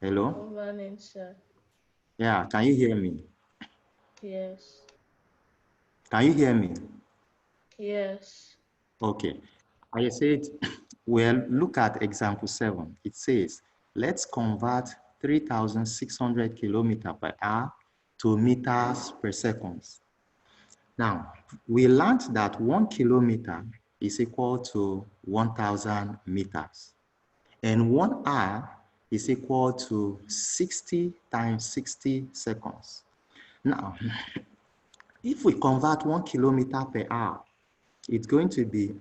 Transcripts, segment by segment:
Hello? Over an inch, sir. Yeah, can you hear me? Yes. Can you hear me? Yes. Okay. I said, well, look at example 7. It says, let's convert 3,600 kilometers per hour to meters per second. Now, we learned that 1 kilometer is equal to 1,000 meters. And 1 hour is equal to 60 times 60 seconds. Now, if we convert 1 kilometer per hour, it's going to be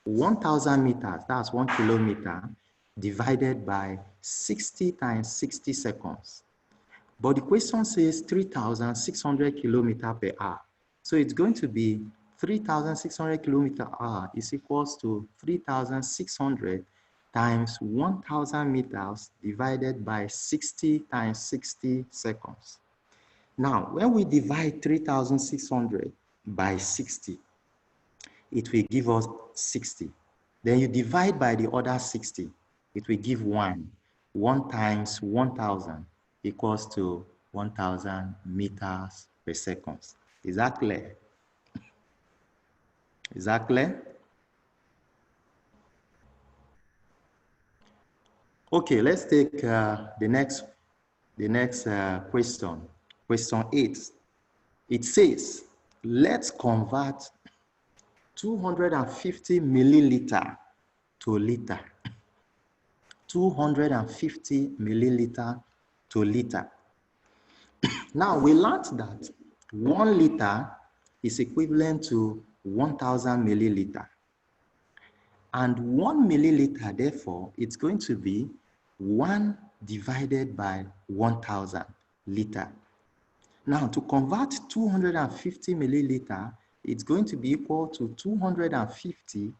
1,000 meters, that's 1 kilometer, divided by 60 times 60 seconds. But the question says 3,600 kilometers per hour. So it's going to be 3,600 kilometers per hour is equals to 3,600 times 1,000 meters divided by 60 times 60 seconds. Now, when we divide 3,600 by 60, it will give us 60. Then you divide by the other 60, it will give 1. 1 times 1,000 equals to 1,000 meters per second. Is that clear? Is that clear? Okay, let's take the next question. Question 8. It says, let's convert 250 milliliter to liter. 250 milliliter to liter. Now we learned that 1 liter is equivalent to 1,000 milliliter. And 1 milliliter, therefore, it's going to be 1 divided by 1,000 liter. Now, to convert 250 milliliter, it's going to be equal to 250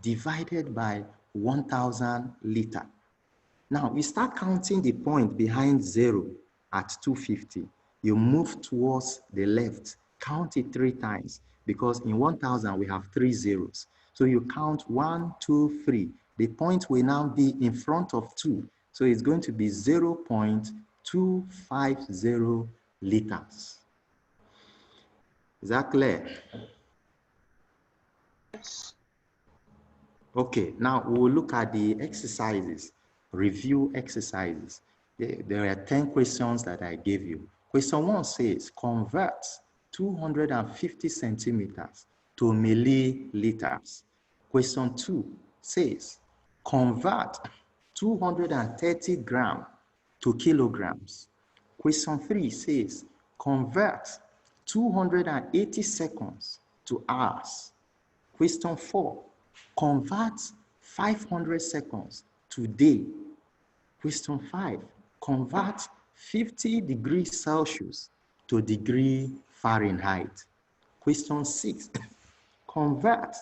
divided by 1,000 liter. Now, we start counting the point behind 0 at 250. You move towards the left, count it 3 times, because in 1,000 we have 3 zeros. So you count 1, 2, 3. The point will now be in front of 2. So it's going to be 0.250 liters. Is that clear? Yes. Okay, now we'll look at the exercises, review exercises. There are 10 questions that I gave you. Question 1 says, convert 250 centimeters to milliliters. Question 2 says, convert 230 grams to kilograms. Question 3 says, convert 280 seconds to hours. Question 4, convert 500 seconds to day. Question 5, convert 50 degrees Celsius to degree Fahrenheit. Question 6, convert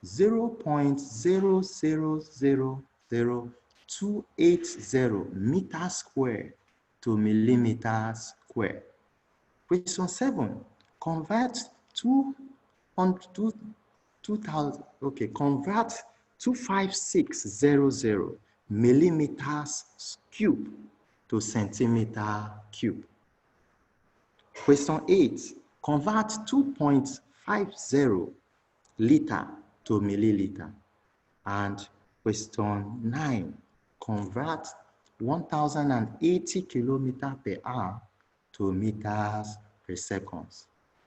0.0000280 meters square to millimeters square. Question 7, convert 25600 millimeters cube to centimeter cube. Question 8, convert 2.50 liter to milliliter. And question 9, convert 1,080 kilometers per hour to meters per second.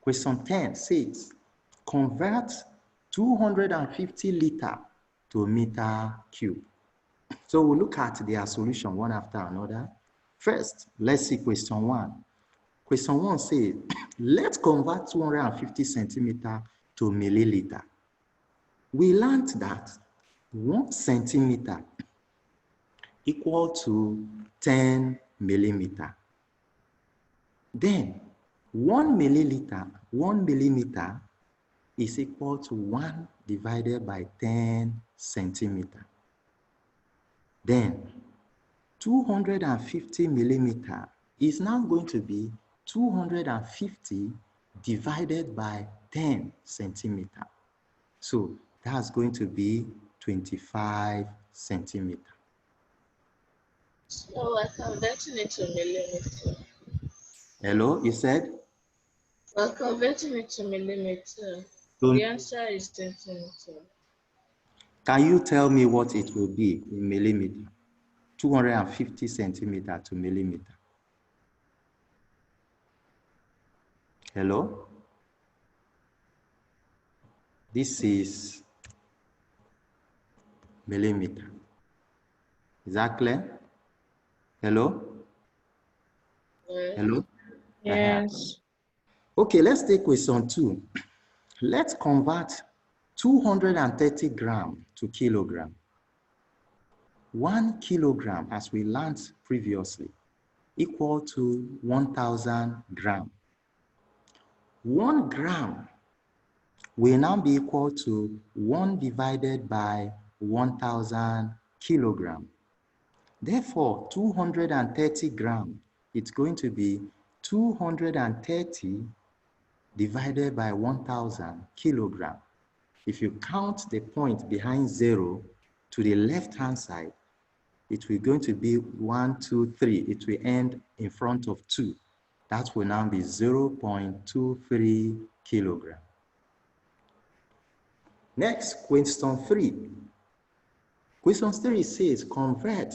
Question 10 says, convert 250 liter to meter cube. So we'll look at their solution one after another. First, let's see question 1. Question 1 says, let's convert 250 centimeter to milliliter. We learned that 1 centimeter equal to 10 millimeter. Then 1 millimeter is equal to 1 divided by 10 centimeter. Then 250 millimeter is now going to be 250 divided by 10 centimeter. So that's going to be 25 centimeter. So we're converting it to millimeter. Hello, you said? We're converting it to millimeter. The So answer is centimeter. can you tell me what it will be in millimeter? 250 centimeter to millimeter. Hello? This is millimeter. Is that clear? Hello? Yes. Hello? Uh-huh. Yes. Okay, let's take question 2. Let's convert 230 gram to kilogram. 1 kilogram, as we learned previously, equal to 1,000 gram. 1 gram will now be equal to 1 divided by 1,000 kilogram. Therefore, 230 gram, it's going to be 230 divided by 1,000 kilogram. If you count the point behind 0 to the left-hand side, it will going to be 1, 2, 3. It will end in front of 2. That will now be 0.23 kilogram. Next, question 3. Question 3 says convert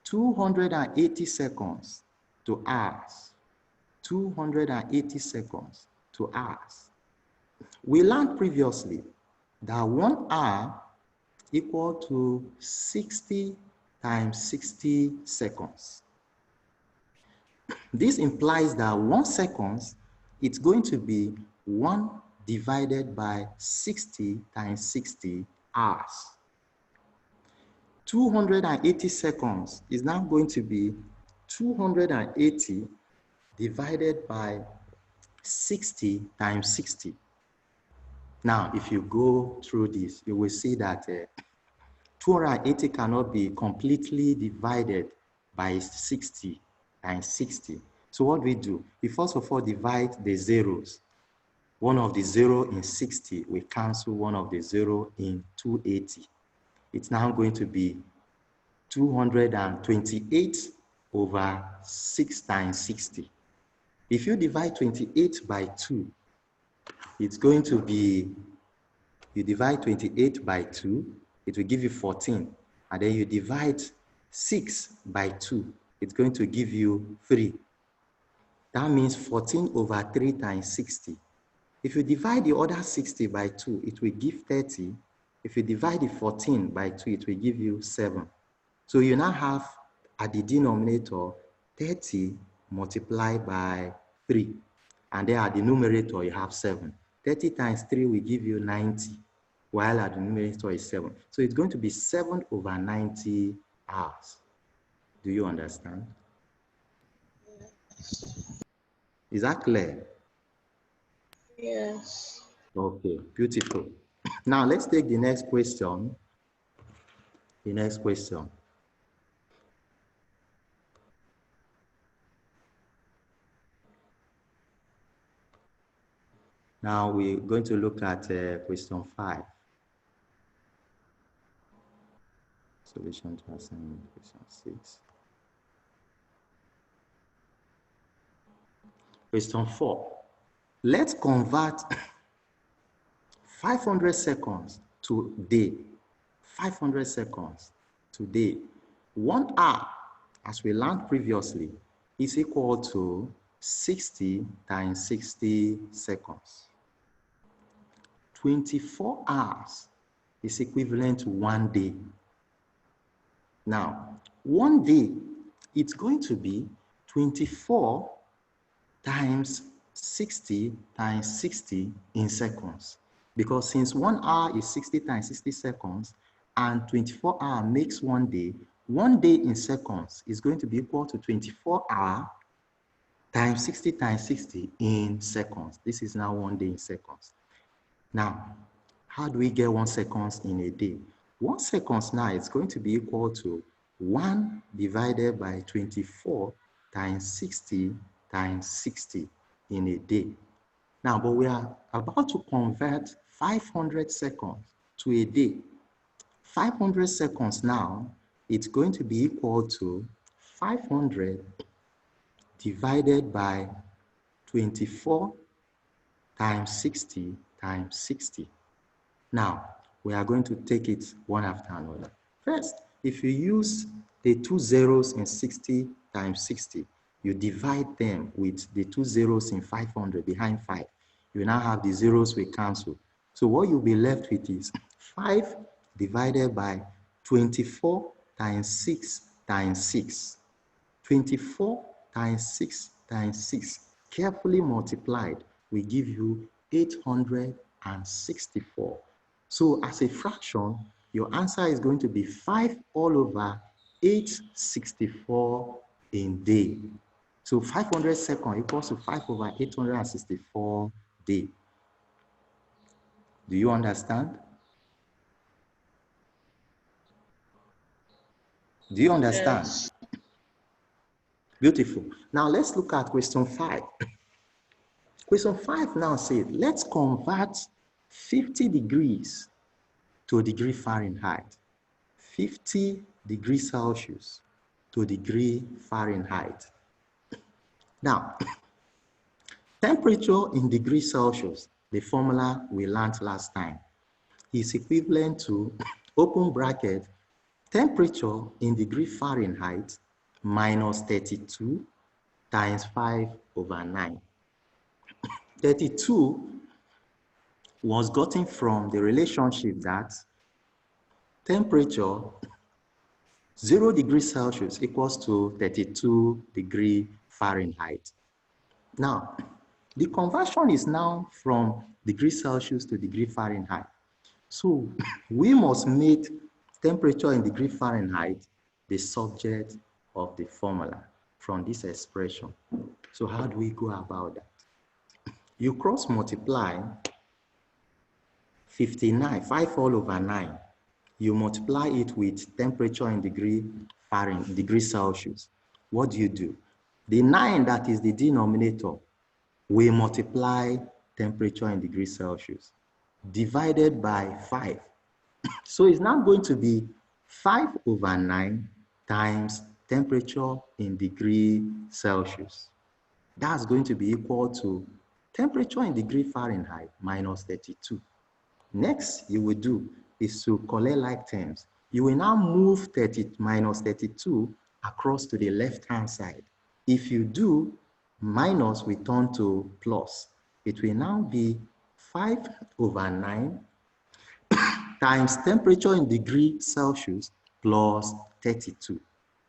280 seconds to hours. 280 seconds to hours. We learned previously that 1 hour equal to 60 times 60 seconds. This implies that 1 second, it's going to be 1 divided by 60 times 60 hours. 280 seconds is now going to be 280 divided by 60 times 60. Now, if you go through this, you will see that 280 cannot be completely divided by 60 times 60. So what we do? We first of all divide the zeros. One of the 0 in 60, we cancel one of the 0 in 280. It's now going to be 228 over 6 times 60. If you divide 28 by 2, it's going to be, you divide 28 by 2, it will give you 14. And then you divide 6 by 2, it's going to give you 3. That means 14 over 3 times 60. If you divide the other 60 by 2, it will give 30. If you divide the 14 by 2, it will give you 7. So you now have at the denominator 30 multiplied by 3. And then at the numerator, you have 7. 30 times 3 will give you 90, while at the numerator is 7. So it's going to be 7 over 90 hours. Do you understand? Is that clear? Yes. Okay, beautiful. Now let's take the next question. The next question. Now we're going to look at question 5. Solution to assignment question 6. Question 4. Let's convert 500 seconds to day. 500 seconds to day. 1 hour, as we learned previously, is equal to 60 times 60 seconds. 24 hours is equivalent to 1 day. Now, 1 day, it's going to be 24 times 60 times 60 in seconds. Because since 1 hour is 60 times 60 seconds, and 24 hours makes 1 day, 1 day in seconds is going to be equal to 24 hours times 60 in seconds. This is now 1 day in seconds. Now, how do we get 1 second in a day? 1 second now is going to be equal to 1 divided by 24 times 60 times 60 in a day. Now, but we are about to convert 500 seconds to a day. 500 seconds now, it's going to be equal to 500 divided by 24 times 60 times 60. Now, we are going to take it one after another. First, if you use the two zeros in 60 times 60, you divide them with the two zeros in 500 behind 5. You now have the zeros we cancel. So what you'll be left with is 5 divided by 24 times 6 times 6. 24 times 6 times 6, carefully multiplied, will give you 864. So as a fraction, your answer is going to be 5 all over 864 in day. So 500 seconds equals to 5 over 864 day. Do you understand? Do you understand? Yes. Beautiful. Now let's look at question 5. Question 5 now says, let's convert 50 degrees to a degree Fahrenheit. 50 degrees Celsius to degree Fahrenheit. Now, temperature in degrees Celsius, the formula we learned last time, is equivalent to, open bracket, temperature in degree Fahrenheit minus 32 times 5 over 9. 32 was gotten from the relationship that temperature 0 degrees Celsius equals to 32 degree Fahrenheit. Now, the conversion is now from degree Celsius to degree Fahrenheit. So we must make temperature in degree Fahrenheit the subject of the formula from this expression. So how do we go about that? You cross multiply 59, 5 all over 9. You multiply it with temperature in degree Fahrenheit, degree Celsius. What do? The 9 that is the denominator, we multiply temperature in degree Celsius divided by 5. So it's now going to be 5 over 9 times temperature in degree Celsius. That's going to be equal to temperature in degree Fahrenheit minus 32. Next, you will do is to collect like terms. You will now move minus 32 across to the left-hand side. If you do, minus will turn to plus. It will now be 5 over 9 times temperature in degree Celsius plus 32.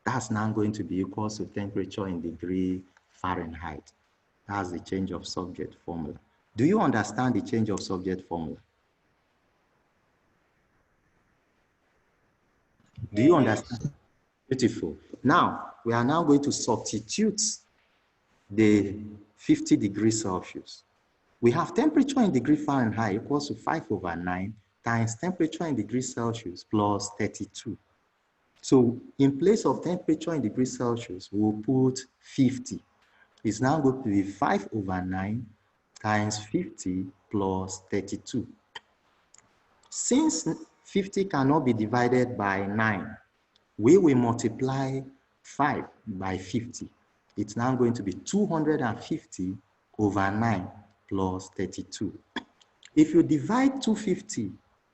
That's now going to be equal to temperature in degree Fahrenheit. That's the change of subject formula. Do you understand the change of subject formula? Do you understand? Beautiful. Now, we are now going to substitute the 50 degrees Celsius. We have temperature in degree Fahrenheit equals to 5 over 9 times temperature in degrees Celsius plus 32. So in place of temperature in degrees Celsius, we'll put 50. It's now going to be 5 over 9 times 50 plus 32. Since 50 cannot be divided by 9, we will multiply 5 by 50. It's now going to be 250 over 9 plus 32. If you divide 250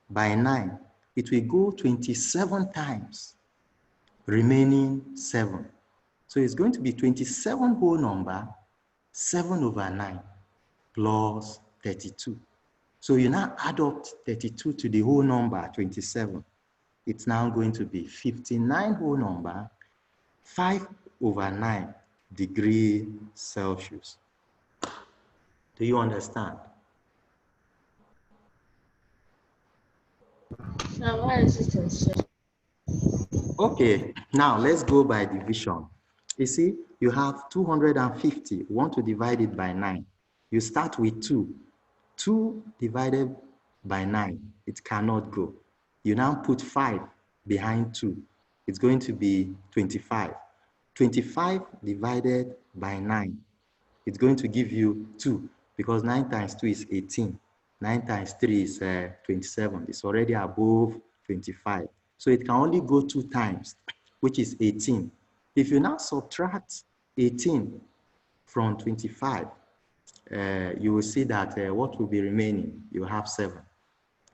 by 9, it will go 27 times, remaining 7. So it's going to be 27 whole number, 7 over 9 plus 32. So you now add up 32 to the whole number, 27. It's now going to be 59 whole number, 5 over 9 degree Celsius. Do you understand? Now, why is it in seven? Okay, now let's go by division. You see, you have 250. You want to divide it by 9. You start with 2. 2 divided by 9, it cannot go. You now put 5 behind 2. It's going to be 25. 25 divided by 9, it's going to give you 2 because 9 times 2 is 18. 9 times 3 is 27. It's already above 25. So it can only go 2 times, which is 18. If you now subtract 18 from 25, you will see that what will be remaining? You have 7.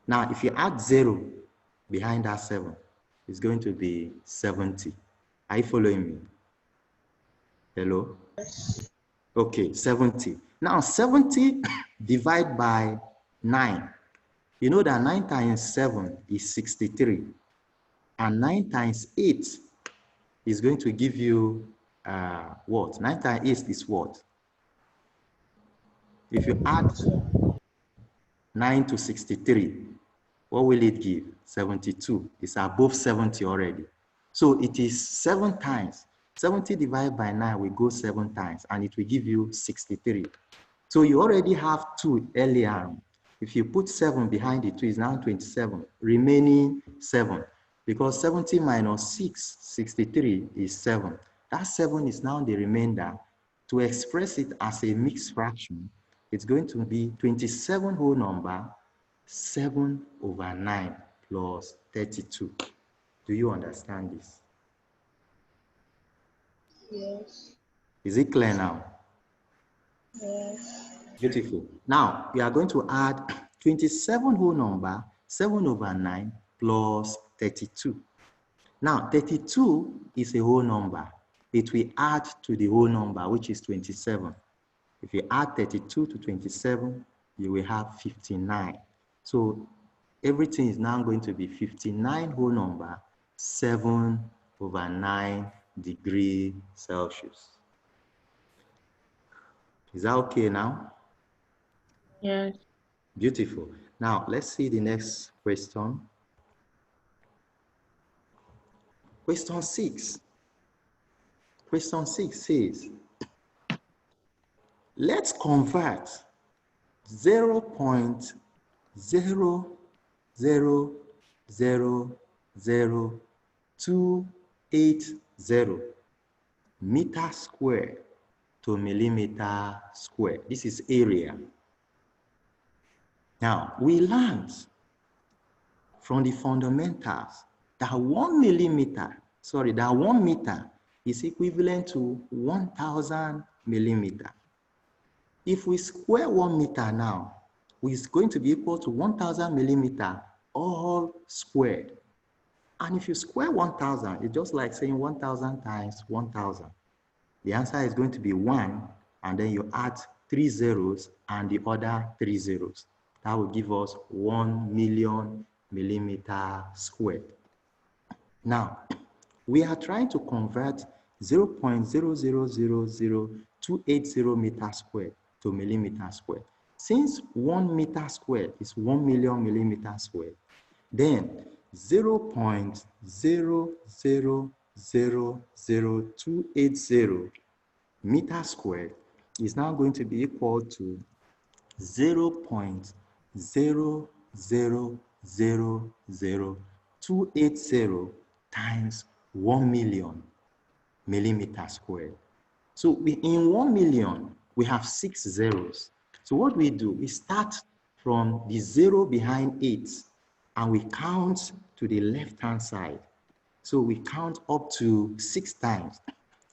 Now, if you add 0 behind that 7, it's going to be 70. Are you following me? Hello? Okay, 70. Now, 70 divided by 9. You know that 9 times 7 is 63. And 9 times 8 is going to give you what? 9 times 8 is what? If you add 9 to 63, what will it give? 72. It's above 70 already. So it is 7 times. 70 divided by 9 will go 7 times, and it will give you 63. So you already have 2 earlier. If you put 7 behind the 2, it's now 27, remaining 7. Because 70 minus 6, 63 is 7. That 7 is now the remainder. To express it as a mixed fraction, it's going to be 27 whole number, 7 over 9 plus 32. Do you understand this? Yes. Is it clear now? Yes. Beautiful. Now, we are going to add 27 whole number, 7 over 9 plus 32. Now, 32 is a whole number. It will add to the whole number, which is 27. If you add 32 to 27, you will have 59. So everything is now going to be 59 whole number, 7 over 9 degrees Celsius. Is that okay now? Yes. Beautiful. Now, let's see the next question. Question 6. Question 6 says, let's convert 0.0000280 meter square to millimeter square. This is area. Now, we learned from the fundamentals that 1 meter is equivalent to 1,000 millimeter. If we square 1 meter now, it's going to be equal to 1,000 millimeter all squared. And if you square 1,000, it's just like saying 1,000 times 1,000. The answer is going to be 1, and then you add 3 zeros and the other 3 zeros. That will give us 1 million millimeter squared. Now, we are trying to convert 0.0000280 meter squared to millimeter squared. Since 1 meter squared is 1 million millimeter squared, then 0.0000280 meter squared is now going to be equal to 0.0000280 times 1 million millimeter squared. So in 1 million, we have 6 zeros. So what we do, we start from the 0 behind 8, and we count to the left-hand side. So we count up to 6 times.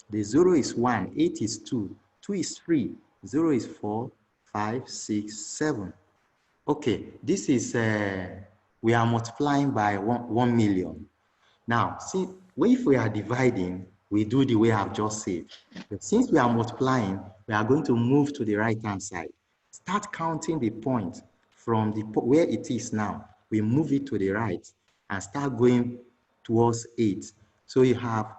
The 0 is 1, 8 is 2, 2 is 3, 0 is 4, 5, 6, 7. Okay, this is, we are multiplying by 1 million. Now, see, if we are dividing, we do the way I've just said. But since we are multiplying, we are going to move to the right-hand side. Start counting the point from where it is now. We move it to the right and start going towards 8. So you have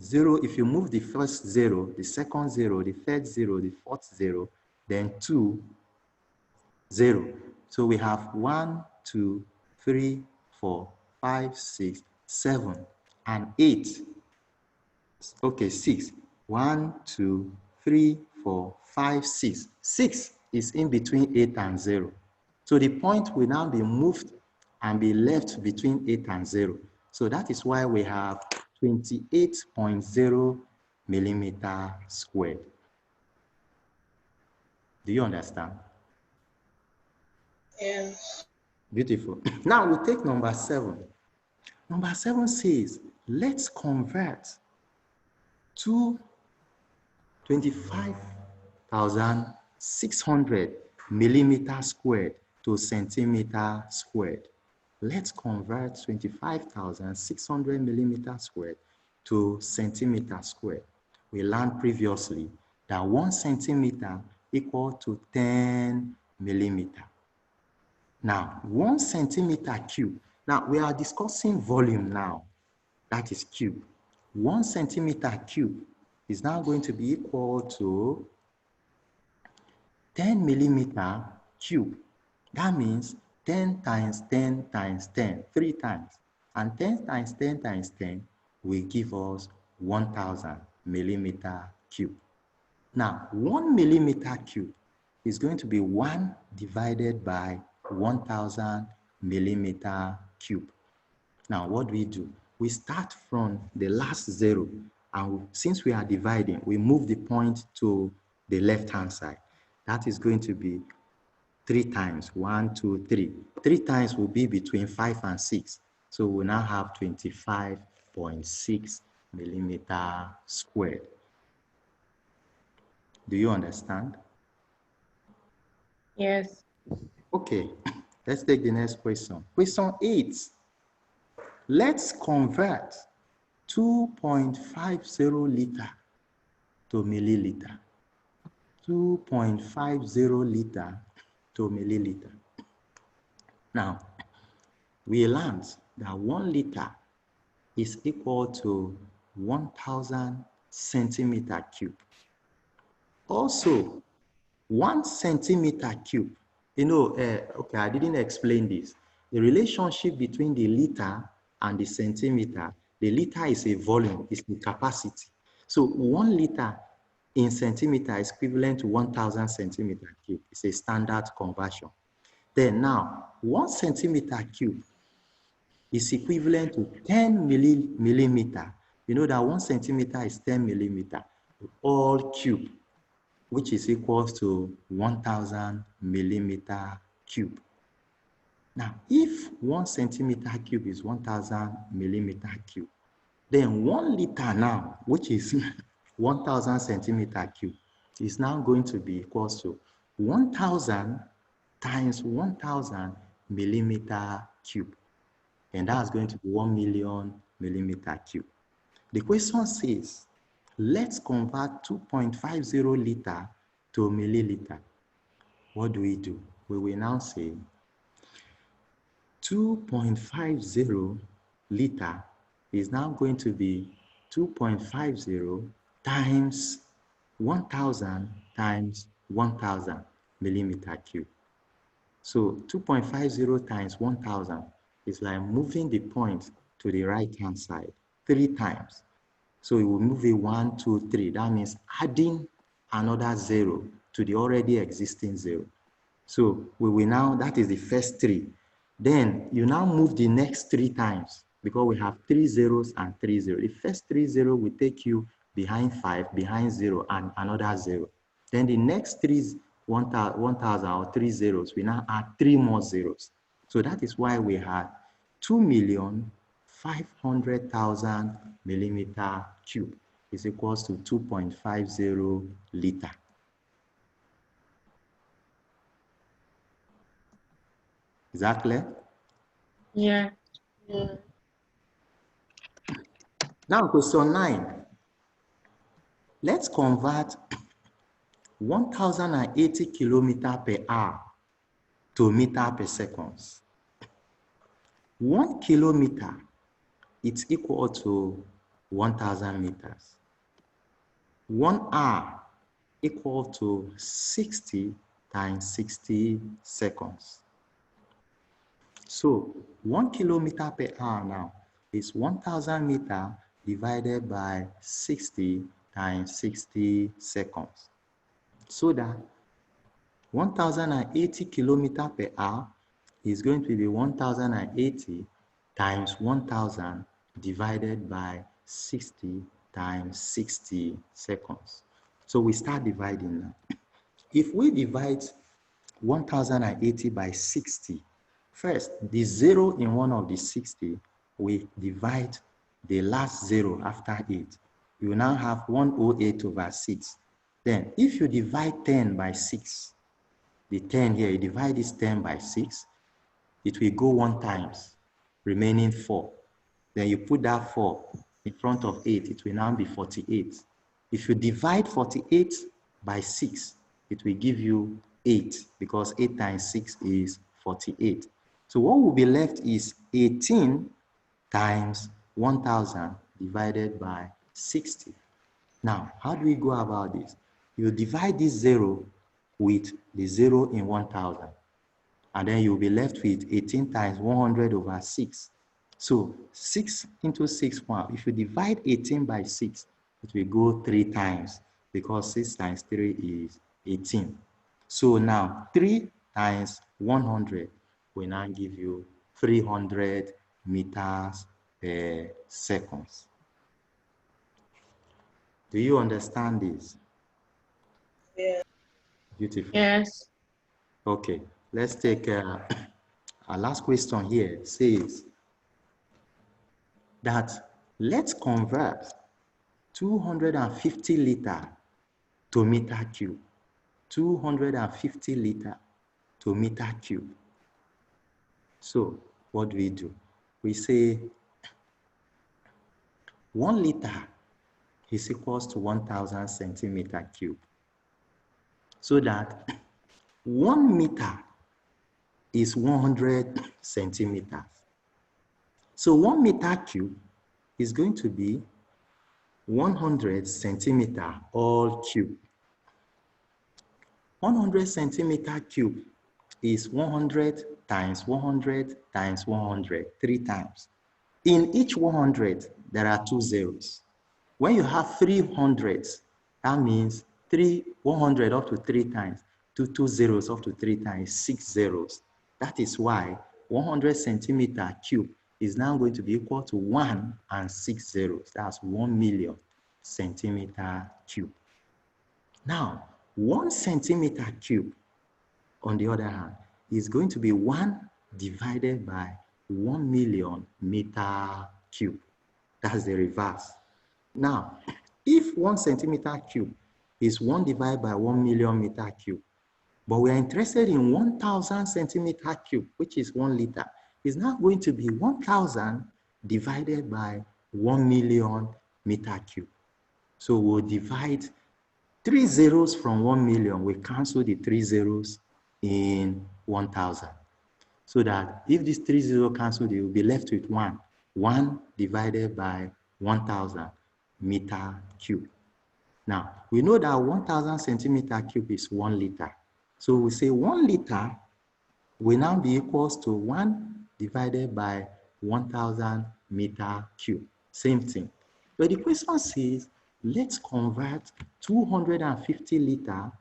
0, if you move the first 0, the second 0, the third 0, the fourth 0, then 2, 0. So we have 1, 2, 3, 4, 5, 6, 7, and 8. Okay, 6. 1, 2, 3, 4, 5, 6. 6 is in between 8 and 0. So the point will now be moved and be left between 8 and 0. So that is why we have 28.0 millimeter squared. Do you understand? Yes. Beautiful. Now we take number 7. Number 7 says, let's convert 25,600 millimeter squared to centimeter squared. Let's convert 25,600 millimeter squared to centimeter squared. We learned previously that 1 centimeter equal to 10 millimeter. Now, 1 centimeter cube. Now, we are discussing volume now. That is cube. 1 centimeter cube is now going to be equal to 10 millimeter cube. That means 10 times 10 times 10, 3 times. And 10 times 10 times 10 will give us 1,000 millimeter cube. Now, 1 millimeter cube is going to be 1 divided by 1,000 millimeter cube. Now, what do? We start from the last zero, and since we are dividing, we move the point to the left-hand side. That is going to be 3 times, 1, 2, 3. 3 times will be between 5 and 6. So we now have 25.6 millimeter squared. Do you understand? Yes. Okay, let's take the next question. Question 8. Let's convert 2.50 liter to milliliter. 2.50 liter to milliliter. Now, we learned that 1 liter is equal to 1,000 centimeter cube. Also, 1 centimeter cube, okay, I didn't explain this. The relationship between the liter and the centimeter, the liter is a volume, it's the capacity. So 1 liter in centimeter is equivalent to 1,000 centimeter cube. It's a standard conversion. Then now, 1 centimeter cube is equivalent to 10 millimeter. You know that 1 centimeter is 10 millimeter, all cube, which is equal to 1,000 millimeter cube. Now, if 1 centimeter cube is 1,000 millimeter cube, then 1 liter now, which is 1,000 centimeter cube, is now going to be equal to 1,000 times 1,000 millimeter cube. And that's going to be 1 million millimeter cube. The question says, let's convert 2.50 liter to milliliter. What do? We will now say 2.50 liter is now going to be 2.50 times 1,000 times 1,000 millimeter cube. So 2.50 times 1,000 is like moving the point to the right-hand side 3 times. So we will move it 1, 2, 3. That means adding another 0 to the already existing 0. So we will now, that is the first 3. Then you now move the next 3 times because we have 3 zeros and 3 zeros. The first 3 zeros will take you behind 5, behind 0, and another 0. Then the next 1,000 or 3 zeros, we now add 3 more zeros. So that is why we had 2,500,000 millimeter cube is equals to 2.50 liter. Is that clear? Yeah. Now, question 9. Let's convert 1,080 kilometers per hour to meter per second. 1 kilometer, it's equal to 1,000 meters. 1 hour equal to 60 times 60 seconds. So 1 kilometer per hour now is 1,000 meters divided by 60 times 60 seconds. So that 1,080 kilometers per hour is going to be 1,080 times 1,000 divided by 60 times 60 seconds. So we start dividing now. If we divide 1,080 by 60, first, the 0 in one of the 60, we divide the last 0 after it. you now have 108 over 6. Then if you divide 10 by 6, the 10 here, you divide this 10 by 6, it will go 1 times, remaining 4. Then you put that 4 in front of 8, it will now be 48. If you divide 48 by 6, it will give you 8, because 8 times 6 is 48. So what will be left is 18 times 1000 divided by 60. Now, how do we go about this? You divide this 0 with the 0 in 1000, and then you'll be left with 18 times 100 over 6. So 6 into 6, 1. If you divide 18 by 6, it will go 3 times, because 6 times 3 is 18. So now 3 times 100 will now give you 300 meters per second. Do you understand this? Yeah. Beautiful. Yes. Okay, let's take our last question here. It says that let's convert 250 liter to meter cube. 250 liter to meter cube. So what do? We say 1 liter is equals to 1000 centimeter cube. So that 1 meter is 100 centimeters. So 1 meter cube is going to be 100 centimeter all cube. 100 centimeter cube is 100 times 100 times 100, 3 times. In each 100, there are 2 zeros. When you have 300, that means 100 up to 3 times, 2 zeros up to 3 times, 6 zeros. That is why 100 centimeter cube is now going to be equal to 1 and 6 zeros. That's 1 million centimeter cube. Now, 1 centimeter cube, on the other hand, is going to be 1 divided by 1 million meter cube. That's the reverse. Now, if 1 centimeter cube is 1 divided by 1 million meter cube, but we are interested in 1000 centimeter cube, which is 1 liter, is now going to be 1000 divided by 1 million meter cube. So we'll divide 3 zeros from 1 million. We cancel the 3 zeros in 1000. So that if these 3 zeros cancel, they will be left with 1. 1 divided by 1000 meter cube. Now, we know that 1000 centimeter cube is 1 liter. So we say 1 liter will now be equals to 1 divided by 1000 meter cube. Same thing. But the question says, let's convert 250 liter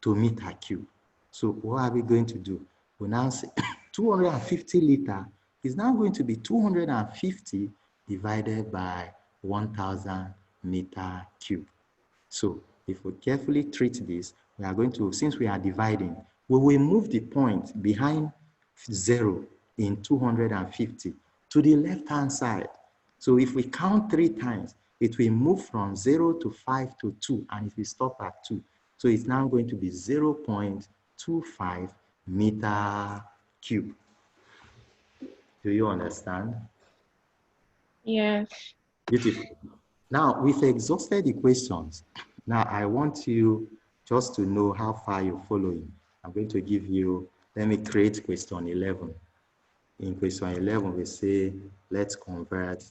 to meter cube. So what are we going to do? We now say 250 liter is now going to be 250 divided by 1000 meter cube. So if we carefully treat this, we are going to, since we are dividing, we will move the point behind 0 in 250 to the left-hand side. So if we count 3 times, it will move from 0 to 5 to 2, and it will stop at 2. So it's now going to be 0.25 meter cube. Do you understand? Yes. Beautiful. Now, we've exhausted the questions. Now, I want you just to know how far you're following. I'm going to give you, let me create question 11. In question 11, we say, let's convert,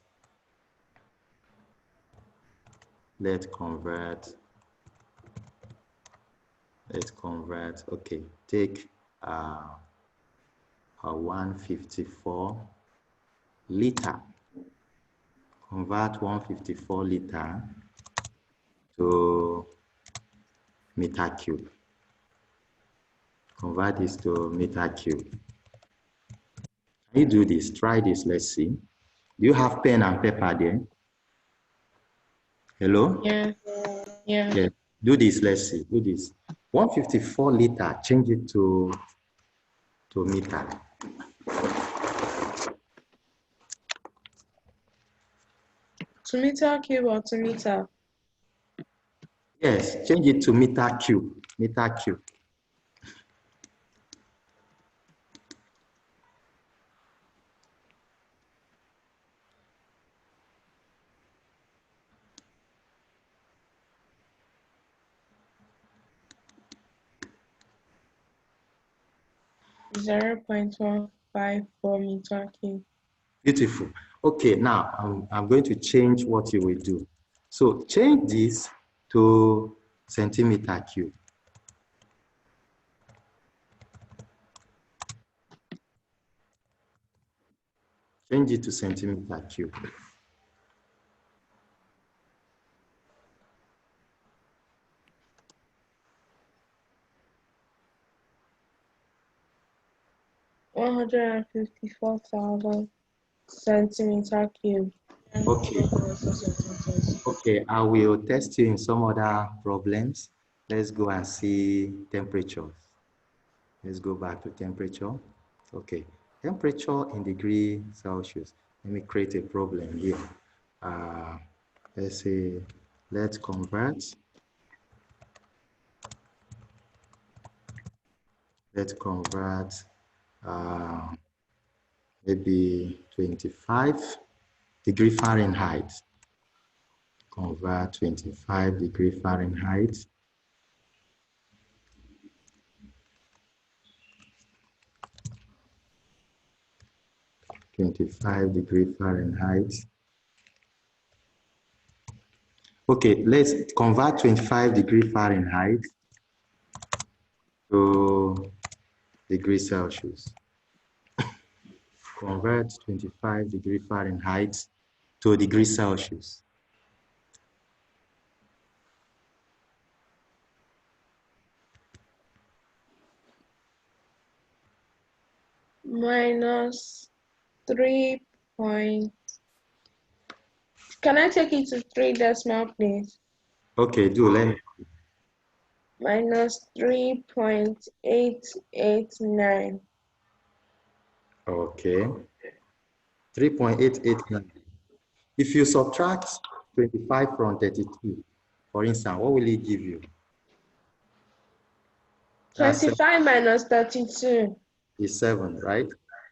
okay, take a 154 liter. Convert 154 liter to meter cube. Convert this to meter cube. Can you do this? Try this. Let's see. Do you have pen and paper there? Hello? Yeah. Yeah. Yeah. Do this. Let's see. Do this. 154 liter. Change it to meter. To meter cube or to meter? Yes, change it to meter cube. Meter cube. Zero point 154 meter cube. Beautiful. Okay, now I'm going to change what you will do. So change this to centimeter cube. Change it to centimeter cube. $154,000 centimeter cube. Okay. Okay, I will test you in some other problems. Let's go and see temperatures. Let's go back to temperature. Okay, temperature in degree Celsius. Let me create a problem here. Let's say, let's convert. Let's convert maybe 25 degree Fahrenheit. Convert 25 degree Fahrenheit. 25 degree Fahrenheit. Okay, let's convert 25 degree Fahrenheit to degree Celsius. Convert 25 degree Fahrenheit to degree Celsius. Minus 3 point. Can I take it to 3 decimal please? Okay, do let me. Minus 3.889. Okay, 3.889. If you subtract 25 from 32, for instance, what will it give you? 25 minus 32. Is 7, right?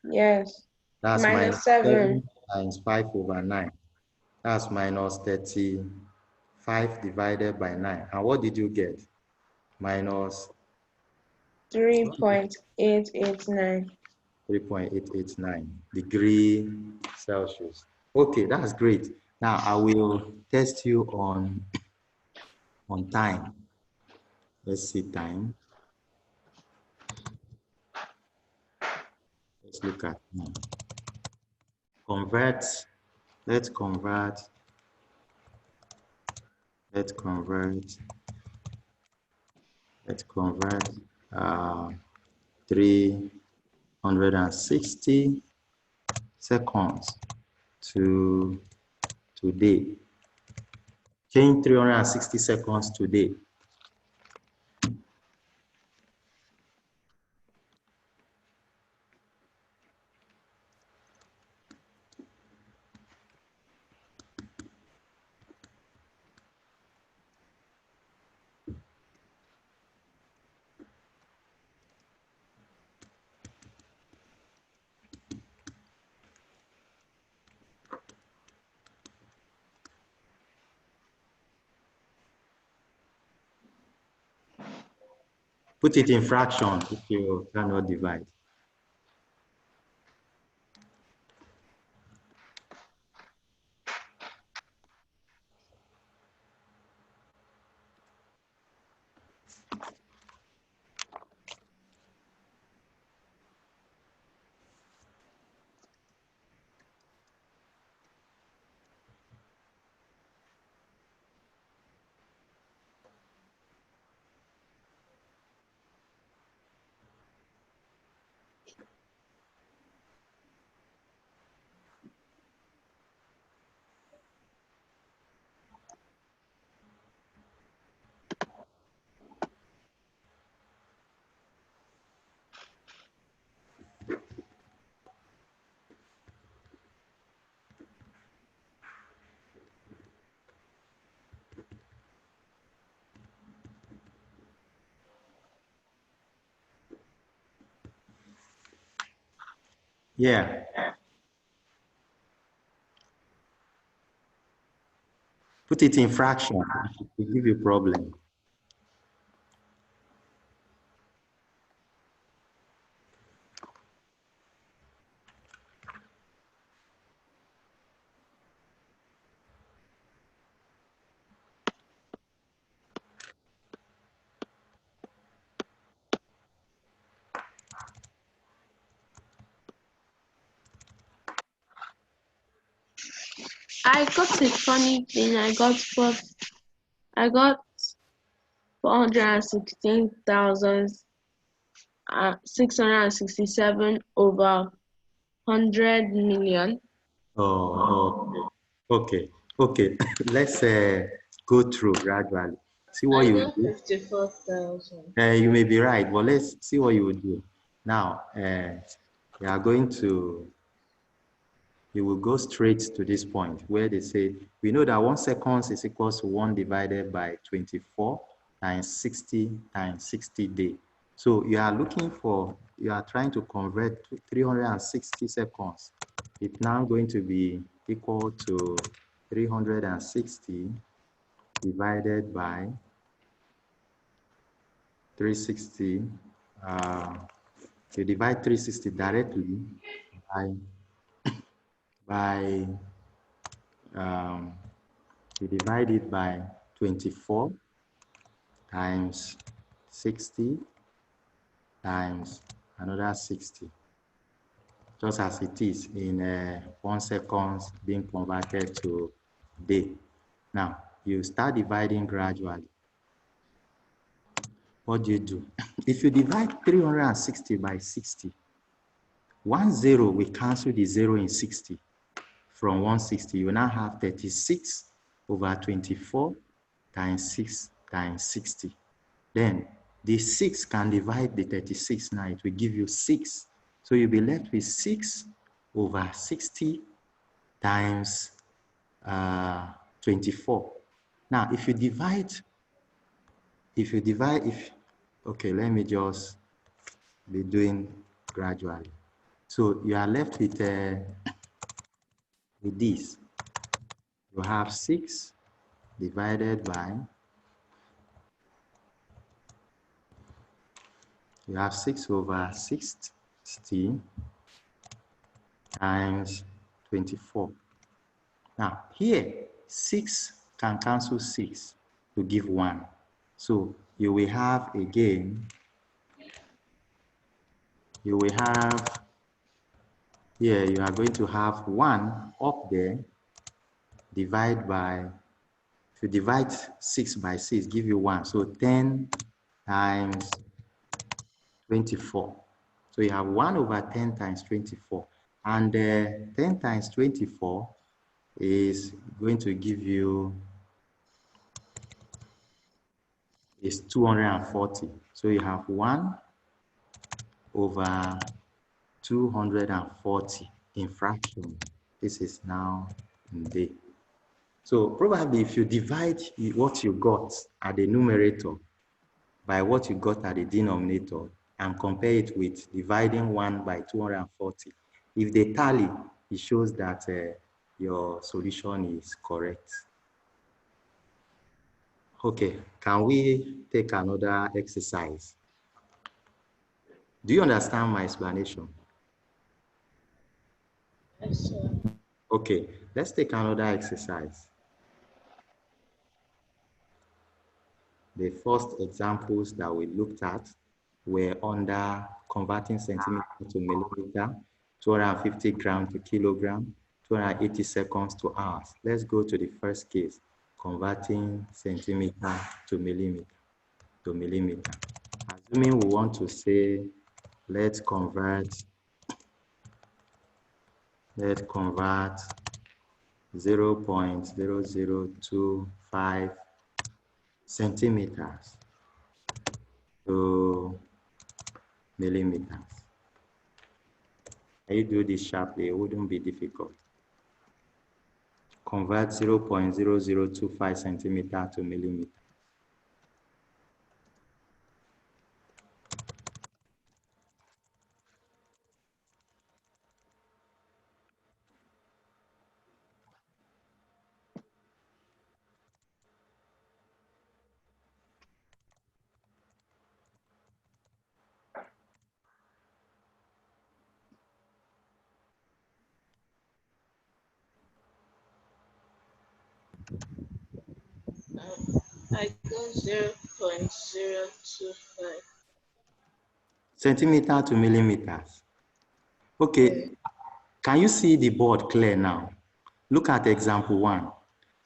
Yes. That's Minus minus 7. 7 times 5 over 9. That's minus 35 divided by 9. And what did you get? Minus 3.889. 3.889 degree Celsius. Okay, that's great. Now I will test you on time. Let's see time. Let's look at time. Convert. Let's convert. Let's convert. Let's convert 360 seconds to today. Change 360 seconds today. Put it in fraction if you cannot divide. Yeah. Put it in fraction. It will give you a problem. I got a funny thing. I got 416,667 over 100 million. Oh, okay. Okay. Let's go through gradually. See what I you got do. 54,000. You may be right, but let's see what you will do. Now, you are going to, you will go straight to this point where they say, we know that 1 second is equal to 1 divided by 24 times 60 times 60 day. So you are looking for, you are trying to convert 360 seconds. It's now going to be equal to 360 divided by 360. You divide 360 directly by you divide it by 24 times 60 times another 60, just as it is in 1 second being converted to day. Now, you start dividing gradually. What do? If you divide 360 by 60, 1 0 will cancel the 0 in 60. From 160, you now have 36 over 24 times 6 times 60. Then the 6 can divide the 36 now. It will give you 6. So you'll be left with 6 over 60 times 24. Now, okay, let me just be doing gradually. So you are left with this. You have 6 divided by, you have 6 over 60 times 24. Now, here, 6 can cancel 6 to give 1. So you will have again, you will have, here you are going to have 1 up there, divide by, if you divide 6 by 6, give you 1. So 10 times 24. So you have 1 over 10 times 24. And 10 times 24 is going to give you is 240. So you have 1 over 240 in fraction. This is now in day. So probably if you divide what you got at the numerator by what you got at the denominator and compare it with dividing 1 by 240, if they tally, it shows that your solution is correct. Okay, can we take another exercise? Do you understand my explanation? Yes, sir. Okay, let's take another exercise. The first examples that we looked at were under converting centimeter to millimeter, 250 grams to kilogram, 280 seconds to hours. Let's go to the first case, converting centimeter to millimeter. Assuming we want to say, let's convert 0.0025 centimeters to millimeters. Can you do this sharply? It wouldn't be difficult. Convert 0.0025 centimeter to millimeter. I got 0.025. Centimeter to millimeters. Okay, can you see the board clear now? Look at example 1.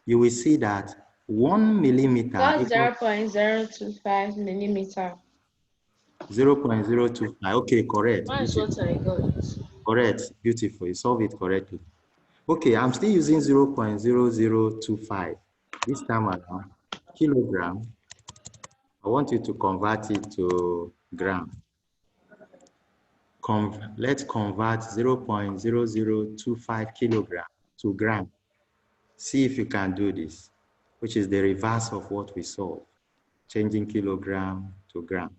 You will see that 1 millimeter That's equals 0.025 millimeter. 0.025. Okay, correct. That's Beautiful. what I got. Correct. Beautiful. You solved it correctly. Okay, I'm still using 0.0025. This time around, kilogram. I want you to convert it to gram. Let's convert 0.0025 kilogram to gram. See if you can do this, which is the reverse of what we solved, changing kilogram to gram.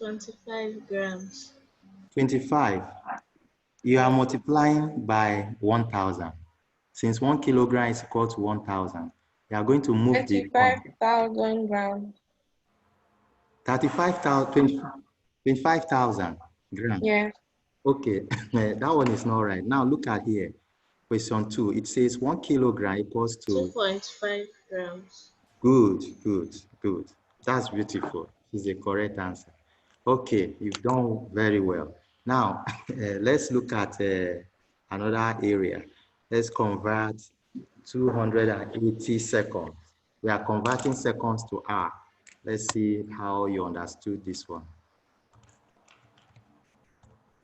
$25 grams. 25. You are multiplying by 1,000. Since 1 kilogram is equal to 1,000, you are going to move the 25,000 grams. 25,000 grams. Yeah. Okay, that one is not right. Now look at here. Question 2. It says 1 kilogram equals to 2.5 grams. good, good, good. That's beautiful. Is the correct answer. Okay, you've done very well. Now, let's look at another area. Let's convert 280 seconds. We are converting seconds to hour. Let's see how you understood this one.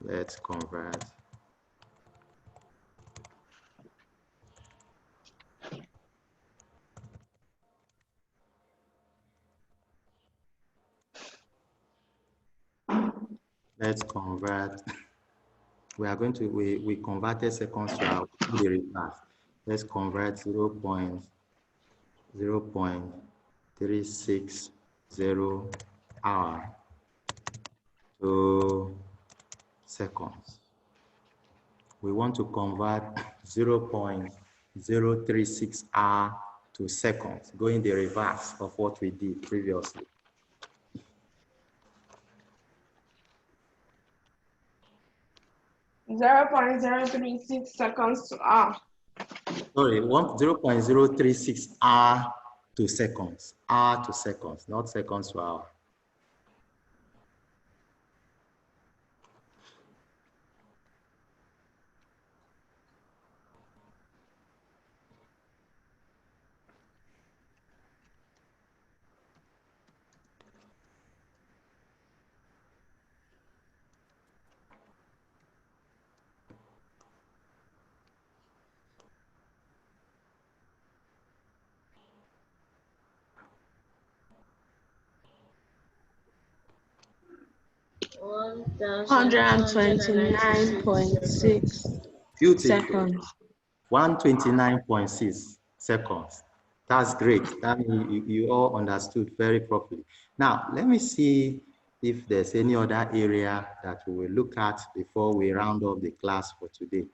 Let's convert. Let's convert. We are going to, we converted seconds to hour, the reverse. Let's convert 0.360 hour to seconds. We want to convert 0.036 hour to seconds, going the reverse of what we did previously. $0.036 seconds to hour. Sorry, 0.036 hour to seconds. Hour to seconds, not seconds to hour. $129.6 Beautiful. seconds. 129.6 seconds. That's great. That means you all understood very properly. Now, let me see if there's any other area that we will look at before we round up the class for today.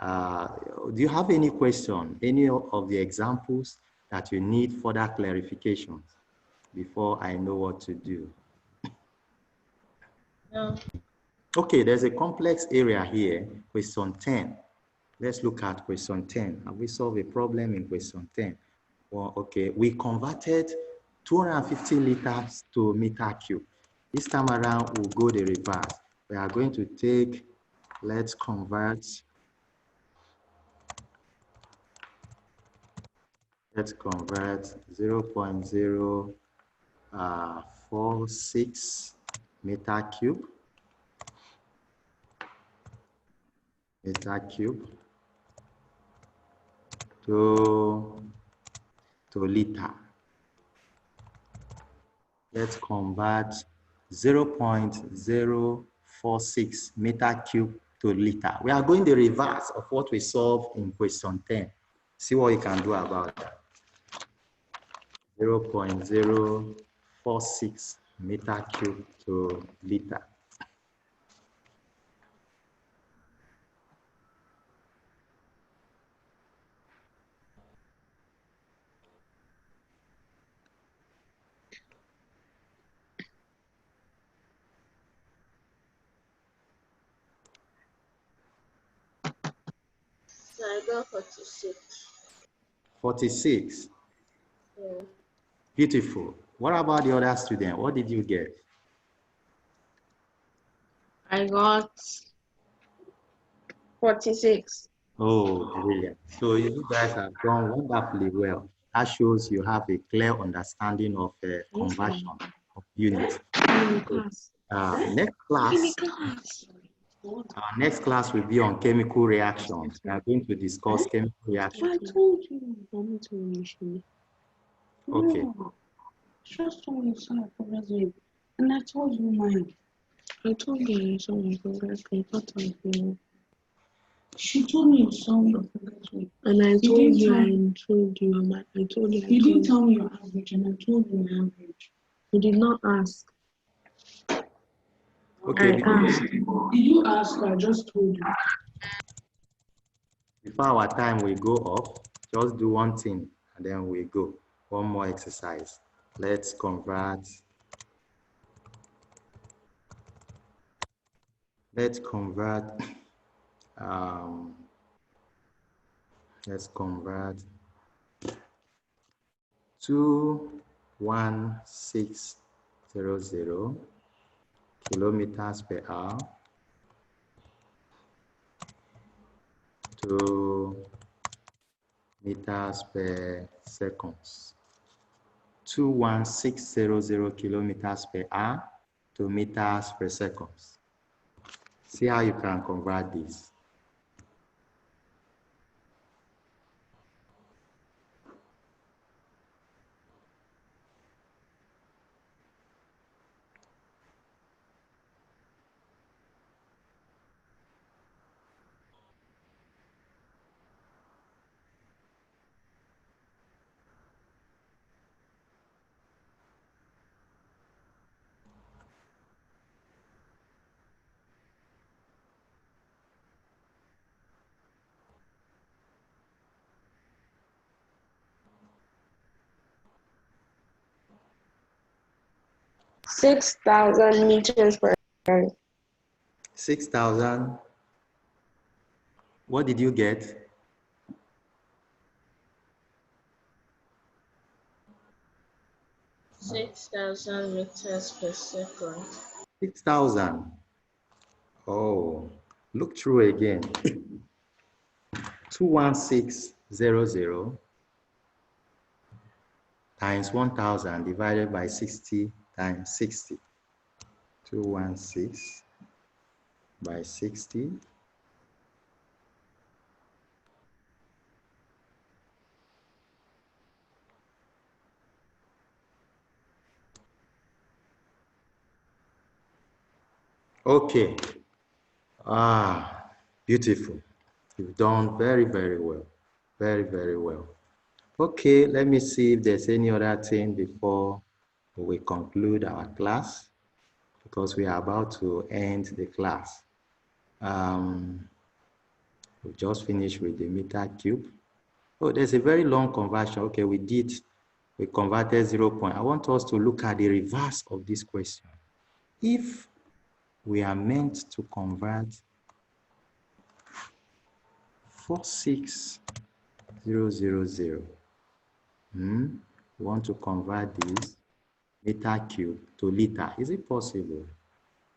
Do you have any question, any of the examples that you need further clarifications before I know what to do? No. Okay, there's a complex area here, question 10. Let's look at question 10. Have we solved a problem in question 10? Well, okay, we converted 250 liters to meter cube. This time around, we'll go the reverse. We are going to take, let's convert 0.046 meter cube, to liter. Let's convert 0.046 meter cube to liter. We are going the reverse of what we solved in question 10. See what you can do about that. 0.046 meter cube to liter. So I got 46. 46. Yeah. Beautiful. What about the other student? What did you get? I got 46. Oh, brilliant. So you guys have done wonderfully well. That shows you have a clear understanding of conversion of units. Next class will be on chemical reactions. We are going to discuss chemical reactions. I told you, mommy told you. Okay. No, just told you son of progress rate. And I told you mine. I told you son of progress rate. She told me your son of progress rate. And I told you I told you. You didn't tell me your average, and I told you my average. You did not ask. Okay. I asked. Did you ask? I just told you. Before our time will go off, just do one thing and then we go. One more exercise. Let's convert. Let's convert 21600 kilometers per hour to meters per seconds. 21600 kilometers per hour to meters per seconds. See how you can convert this. $6,000 meters per hour. 6,000. What did you get? 6,000 meters per second. 6,000. Oh, look through again. 21600 times 1,000 divided by 60 times 60. 216 by 60. Okay. Beautiful. You've done very, very well. Very, very well. Okay, let me see if there's any other thing before we conclude our class, because we are about to end the class. We just finished with the meter cube. Oh, there's a very long conversion. Okay, we converted 0. I want us to look at the reverse of this question. If we are meant to convert 46000, we want to convert this meter cube to liter. Is it possible?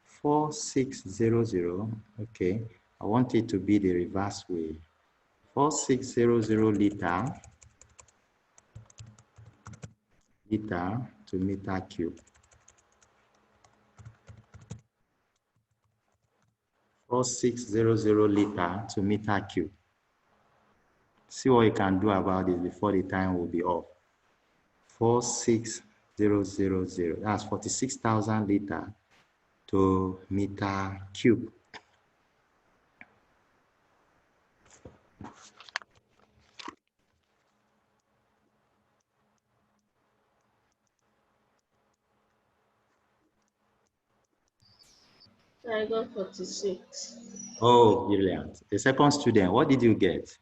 4600, okay. I want it to be the reverse way. 4600 liter to meter cube. 4600 liter to meter cube. See what you can do about this before the time will be off. 46000, that's 46,000 liter to meter cube. I got 46. Oh, brilliant. The second student, what did you get?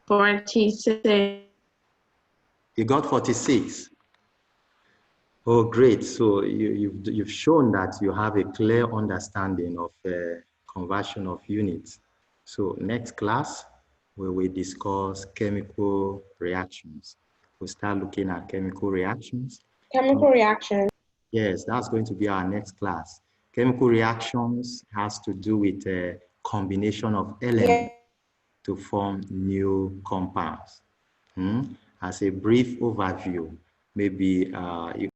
46. You got 46. Oh, great. So you've shown that you have a clear understanding of conversion of units. So next class, we will discuss chemical reactions. We'll start looking at chemical reactions. Chemical reactions. Yes, that's going to be our next class. Chemical reactions has to do with a combination of elements to form new compounds. As a brief overview, maybe